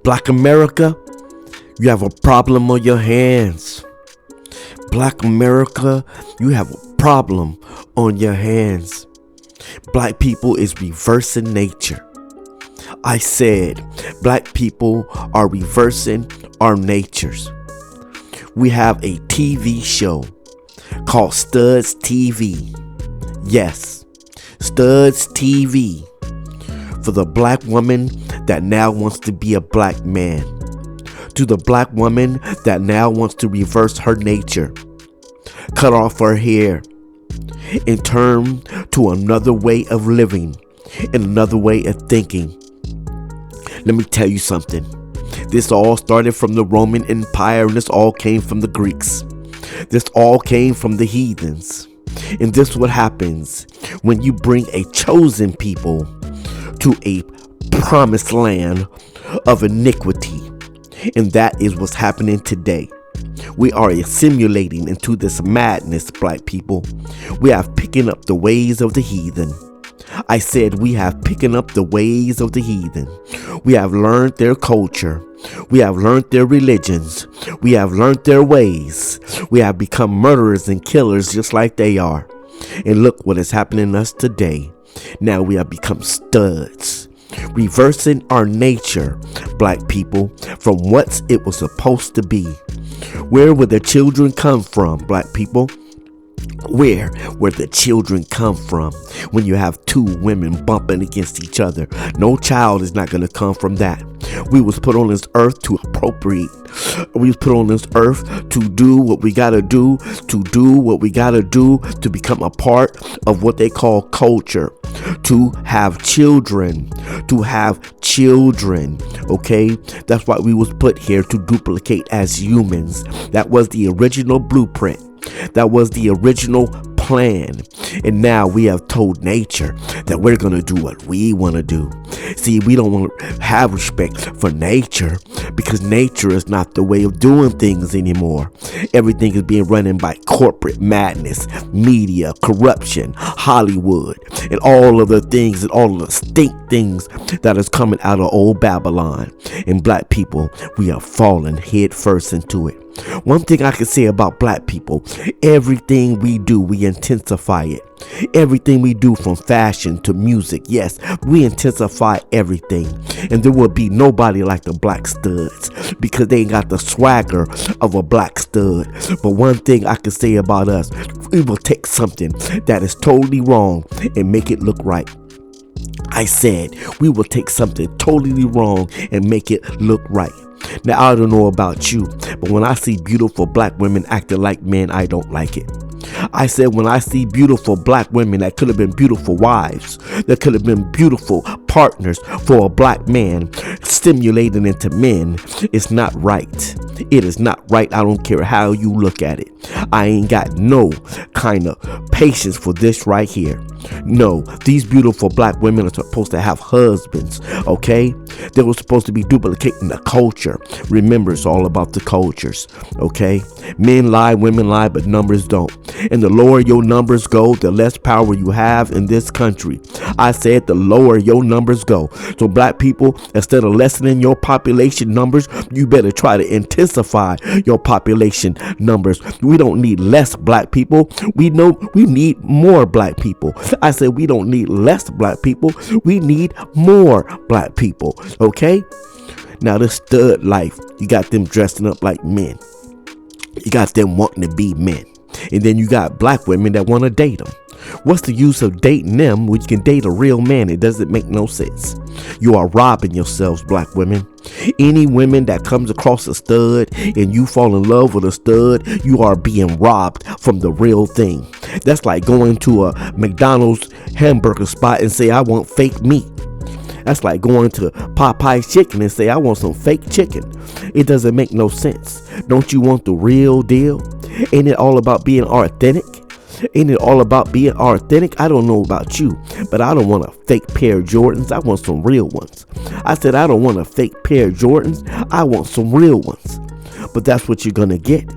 Black America, you have a problem on your hands. Black America, you have a problem on your hands. Black people is reversing nature. I said, black people are reversing our natures. We have a TV show called Studs TV. Yes, Studs TV. For the black woman that now wants to be a black man. To the black woman that now wants to reverse her nature. Cut off her hair and turn to another way of living and another way of thinking. Let me tell you something. This all started from the Roman Empire, and this all came from the Greeks. This all came from the heathens. And this is what happens when you bring a chosen people to a promised land of iniquity. And that is what's happening today. We are assimilating into this madness, black people. We have picking up the ways of the heathen. I said we have picking up the ways of the heathen. We have learned their culture. We have learned their religions. We have learned their ways. We have become murderers and killers just like they are. And look what is happening to us today. Now we have become studs. Reversing our nature, black people, from what it was supposed to be. Where would the children come from, black people? Where the children come from when you have two women bumping against each other? No child is not going to come from that. We was put on this earth to appropriate. We was put on this earth to do what we got to do, to become a part of what they call culture, to have children, okay? That's why we was put here, to duplicate as humans. That was the original blueprint. That was the original plan. And now we have told nature that we're going to do what we want to do. See, we don't want to have respect for nature because nature is not the way of doing things anymore. Everything is being run by corporate madness, media, corruption, Hollywood, and all of the things and all of the stink things that is coming out of old Babylon. And black people, we are falling head first into it. One thing I can say about black people, everything we do, we intensify it. Everything we do, from fashion to music, yes, we intensify everything. And there will be nobody like the black studs because they ain't got the swagger of a black stud. But one thing I can say about us, we will take something that is totally wrong and make it look right. I said we will take something totally wrong and make it look right. Now, I don't know about you, but when I see beautiful black women acting like men, I don't like it. I said when I see beautiful black women that could have been beautiful wives, that could have been beautiful partners for a black man, stimulating into men, it's not right. It is not right. I don't care how you look at it. I ain't got no kind of patience for this right here. No, these beautiful black women are supposed to have husbands, okay? They were supposed to be duplicating the culture. Remember, it's all about the cultures, okay? Men lie, women lie, but numbers don't. And the lower your numbers go, the less power you have in this country. I said the lower your numbers go. So black people, instead of lessening your population numbers, you better try to intensify your population numbers. We don't need less black people. We know we need more black people. I said we don't need less black people. We need more black people. Okay? Now this stud life, you got them dressing up like men. You got them wanting to be men. And then you got black women that want to date them. What's the use of dating them when you can date a real man? It doesn't make no sense. You are robbing yourselves, black women. Any women that comes across a stud and you fall in love with a stud, you are being robbed from the real thing. That's like going to a McDonald's hamburger spot and say, I want fake meat. That's like going to Popeye's chicken and say, I want some fake chicken. It doesn't make no sense. Don't you want the real deal? Ain't it all about being authentic? Ain't it all about being authentic? I don't know about you, but I don't want a fake pair of Jordans. I want some real ones. I said I don't want a fake pair of Jordans. I want some real ones. But that's what you're going to get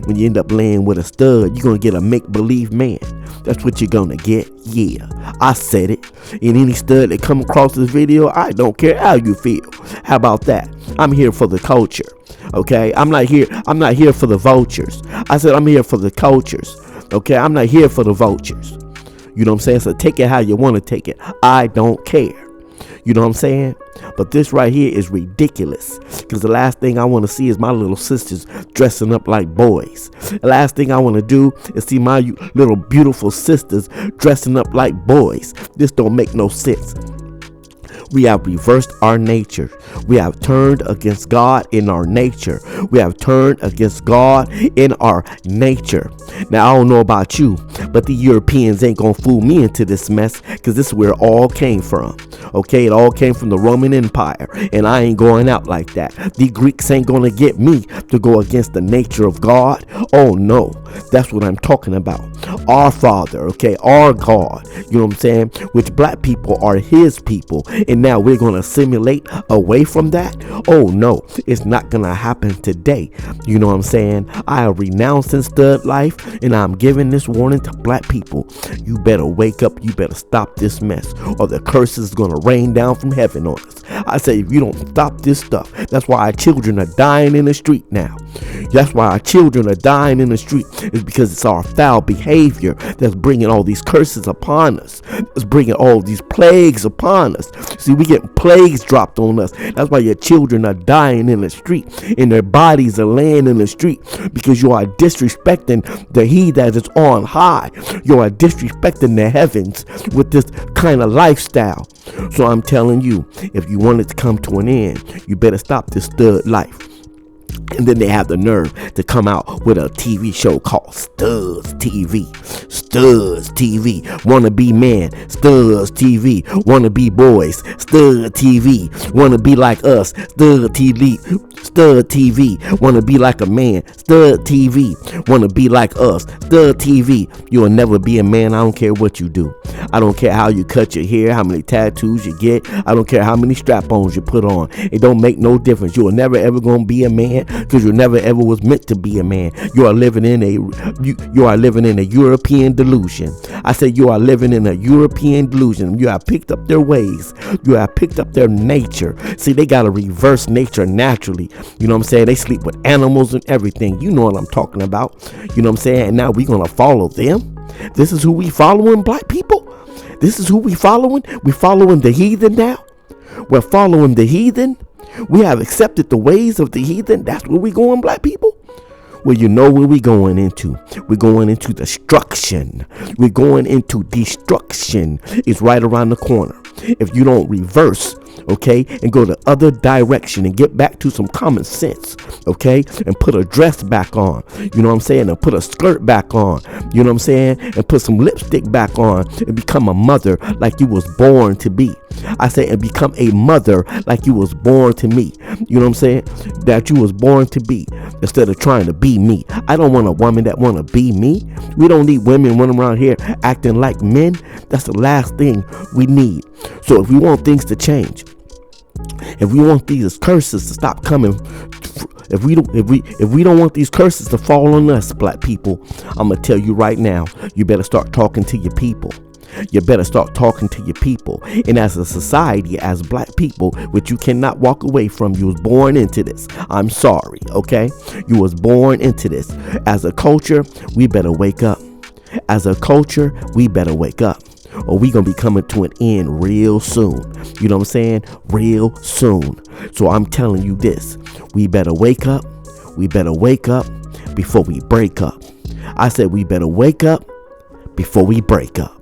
when you end up laying with a stud. You're going to get a make-believe man. that's what you're gonna get. Yeah, I said it. And any stud that come across this video, I don't care how you feel. How about that? I'm here for the culture. Okay, I'm not here for the vultures. I said I'm here for the cultures. Okay, I'm not here for the vultures. You know what I'm saying? So take it how you want to take it. I don't care. You know what I'm saying? But this right here is ridiculous, because the last thing I want to see is my little sisters dressing up like boys. The last thing I want to do is see my little beautiful sisters dressing up like boys. This don't make no sense. We have reversed our nature. We have turned against God in our nature. We have turned against God in our nature. Now, I don't know about you, but the Europeans ain't gonna fool me into this mess, because this is where it all came from. Okay, it all came from the Roman Empire, and I ain't going out like that. The Greeks ain't gonna get me to go against the nature of God. Oh no, that's what I'm talking about. Our Father, okay, our God, you know what I'm saying, which black people are his people, and now we're going to assimilate away from that. Oh no, it's not going to happen today. You know what I'm saying? I am renouncing stud life, and I'm giving this warning to black people. You better wake up. You better stop this mess, or the curse is going to rain down from heaven on us. I say, if you don't stop this stuff, that's why our children are dying in the street now. That's why our children are dying in the street, is because it's our foul behavior that's bringing all these curses upon us. It's bringing all these plagues upon us. See, we get plagues dropped on us. That's why your children are dying in the street, and their bodies are laying in the street, because you are disrespecting the He that is on high. You are disrespecting the heavens with this kind of lifestyle. So I'm telling you, if you want it to come to an end, you better stop this stud life. And then they have the nerve to come out with a TV show called Studs TV. Studs TV. Wanna be man. Studs TV. Wanna be boys. Stud TV. Wanna be like us. Stud TV. Stud TV. Wanna be like a man. Stud TV. Wanna be like us. Stud TV. You will never be a man. I don't care what you do. I don't care how you cut your hair, how many tattoos you get. I don't care how many strap-ons you put on. It don't make no difference. You are never ever gonna be a man, because you never ever was meant to be a man. You are living in a European delusion. I say you are living in a European delusion. You have picked up their ways. You have picked up their nature. See, they got a reverse nature naturally. You know what I'm saying? They sleep with animals and everything. You know what I'm talking about. You know what I'm saying? And now we're gonna follow them. This is who we following, black people. This is who we following. We following the heathen now. We're following the heathen. We have accepted the ways of the heathen. That's where we going, black people. Well, you know where we going into. We're going into destruction. We're going into destruction. It's right around the corner. If you don't reverse, okay, and go the other direction and get back to some common sense, okay, and put a dress back on, you know what I'm saying, and put a skirt back on, you know what I'm saying, and put some lipstick back on, and become a mother like you was born to be. I say, and become a mother like you was born to me. You know what I'm saying? That you was born to be, instead of trying to be me. I don't want a woman that want to be me. We don't need women running around here acting like men. That's the last thing we need. So if we want things to change, if we want these curses to stop coming, if we don't want these curses to fall on us, black people, I'm gonna tell you right now, you better start talking to your people. You better start talking to your people. And as a society, as black people, which you cannot walk away from, you was born into this. I'm sorry, okay? You was born into this. As a culture, we better wake up. As a culture, we better wake up, or we gonna be coming to an end real soon. You know what I'm saying? Real soon. So I'm telling you this. We better wake up. We better wake up before we break up. I said we better wake up before we break up.